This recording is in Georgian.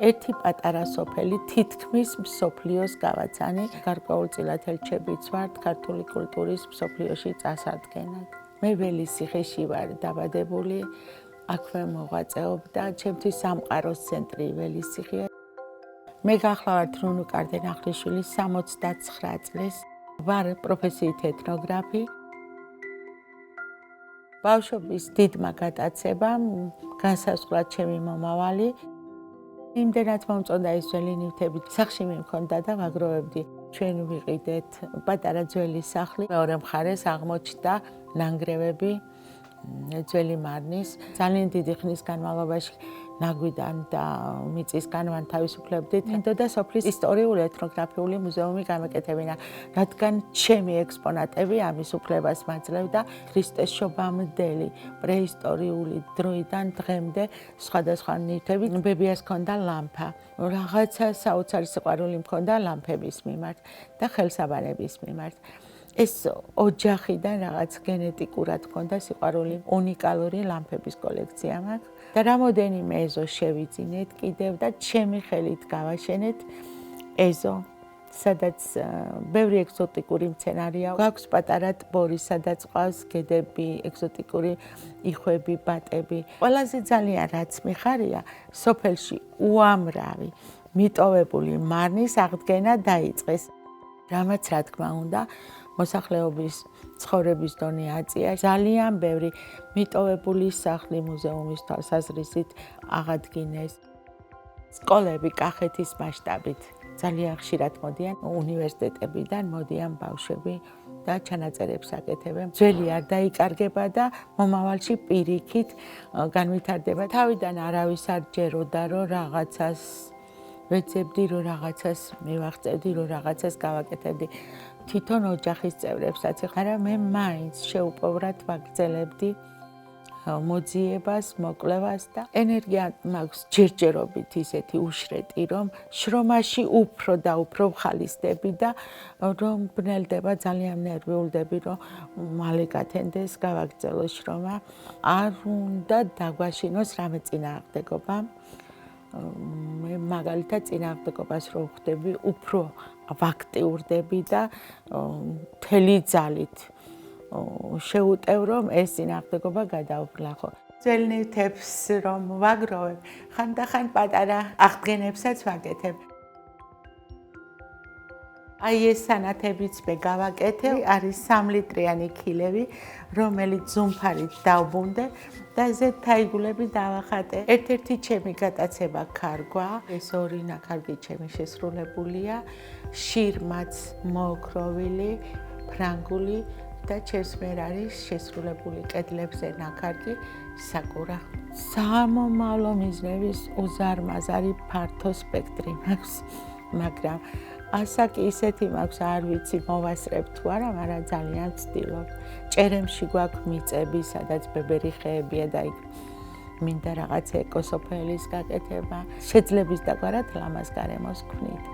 ერთი პატარა სოფელი თითქმის მსოფლიოს გავაცანი, გარკვეულწილად ელჩებიც ვართ ქართული კულტურის მსოფლიოში წასადგენად. მე ველისიხეში ვარ დაბადებული, აქვე მოღვაწეობდა, ჩემთვის სამყაროს ცენტრი ველისიხეა. მე გახლავართ რუნუ კარდენახლიშვილი 69 წლის, ვარ პროფესიით ეთნოგრაფი. ბავშვობის დიდმა გატაცებამ განსაზღვრა ჩემი მომავალი. იმდენად მომწონდა ეს ძველი ნივთები, სახლში მიმქონდა და ვაგროვებდი. ჩვენ ვიყიდეთ პატარა ძველი სახლი, მეორე მხარეს აღმოჩნდა ნანგრევები ძველი მარნის. ძალიან დიდი ხნის განმავლობაში ნაგვიდან და მიწისგან ვან თავისუფლებდით. მინდოდა სოფლის ისტორიული ეთნოგრაფიული მუზეუმი გამეკეთებინა, რადგან ჩემი ექსპონატები ამის უფლებას მაძლევდა. ქრისტეს შობამდელი პრეისტორიული დროიდან დღემდე სხვადასხვა ნივთები. ბებიას ჰქონდა ლამპა, რაღაცა საოცარი სიყვარული მქონდა ლამპების მიმართ და ხელსაბანების მიმართ. ეს ოჯახიდან რაღაც გენეტიკურად მქონდა სიყვარული, უნიკალური ლამპების კოლექცია მაქვს და რამოდენიმე ეზო შევიძინეთ კიდევ და ჩემი ხელით გავაშენეთ ეზო, სადაც ბევრი ეგზოტიკური მცენარეა. გვაქვს პატარა ტბორი, სადაც ყავს გედები, ეგზოტიკური იხვები, ბატები. ყველაზე ძალიან რაც მიხარია, სოფელში უამრავი მიტოვებული მარნის აღდგენა დაიწყეს. რამაც რა თქმა უნდა მოსახლეობის ცხოვრების დონე აწია. ძალიან ბევრი მიტოვებული სახლი მუზეუმის თვალსაზრისით აღადგინეს. სკოლები კახეთის მასშტაბით ძალიან ხშირად მოდიან, უნივერსიტეტებიდან მოდიან ბავშვები და ჩანაწერებს აკეთებენ. ძველი არ დაიკარგება და მომავალში პირიქით განვითარდება. თავიდან არავის არ ჯეროდა, რომ რაღაცას ვეძებდი, რომ რაღაცას მივაღწევდი, რომ რაღაცას გავაკეთებდი. თვითონ ოჯახის წევრებსაც ეხარა მე მაინც შეუპოვრად ვაგრძელებდი მოძიებას, მოკვლევას და ენერგია მაქვს ჯერჯერობით ისეთი უშრეტი, რომ შრომაში უფრო და უფრო ვხალისდები და რომ ბნელდება, ძალიან ნერვიულდები, რომ მალე გათენდეს, გავაგრძელო შრომა. არ უნდა დაგვაშინოს რამე წინააღმდეგობა. მე მაგალითად წინააღმდეგობას რო ვხდები, უფრო ვაქტიურდები და მთელი ძალით შეუტევ, რომ ეს წინააღმდეგობა გადაუღლახო. ძველ ნივთებს რომ ვაგროვებ, ხანდახან პატარა აღდგენებსაც ვაკეთებ. აი ეს სანათებიც მე გავაკეთებ, არის 3 ლიტრიანი ქილები, რომელიც ზუმფარით დავბუნდე და ზედ თაიგულები დავახატე. ერთ-ერთი ჩემი გატაცება ქარგვა, ეს ორი ნაქარგი ჩემი შესრულებულია, შირმაც მოოქროვილი, ფრანგული და ჩემს მიერ არის შესრულებული კედლებზე ნაქარგი საკურა. სამომავლო მიზნების უზარმაზარი ფართო სპექტრი მაქვს, მაგრამ ასაკი ისეთი მაქვს, არ ვიცი მოვასწრებ თუ არა, მაგრამ ძალიან ვცდილობ. ჭერემში გვაქვს მიწები, სადაც ბებერი ხეებია და იქ მინდა რაღაც ეკოსოფელის გაკეთება. შეძლების დაგვარად ლამაზ გარემოს ვქმნით.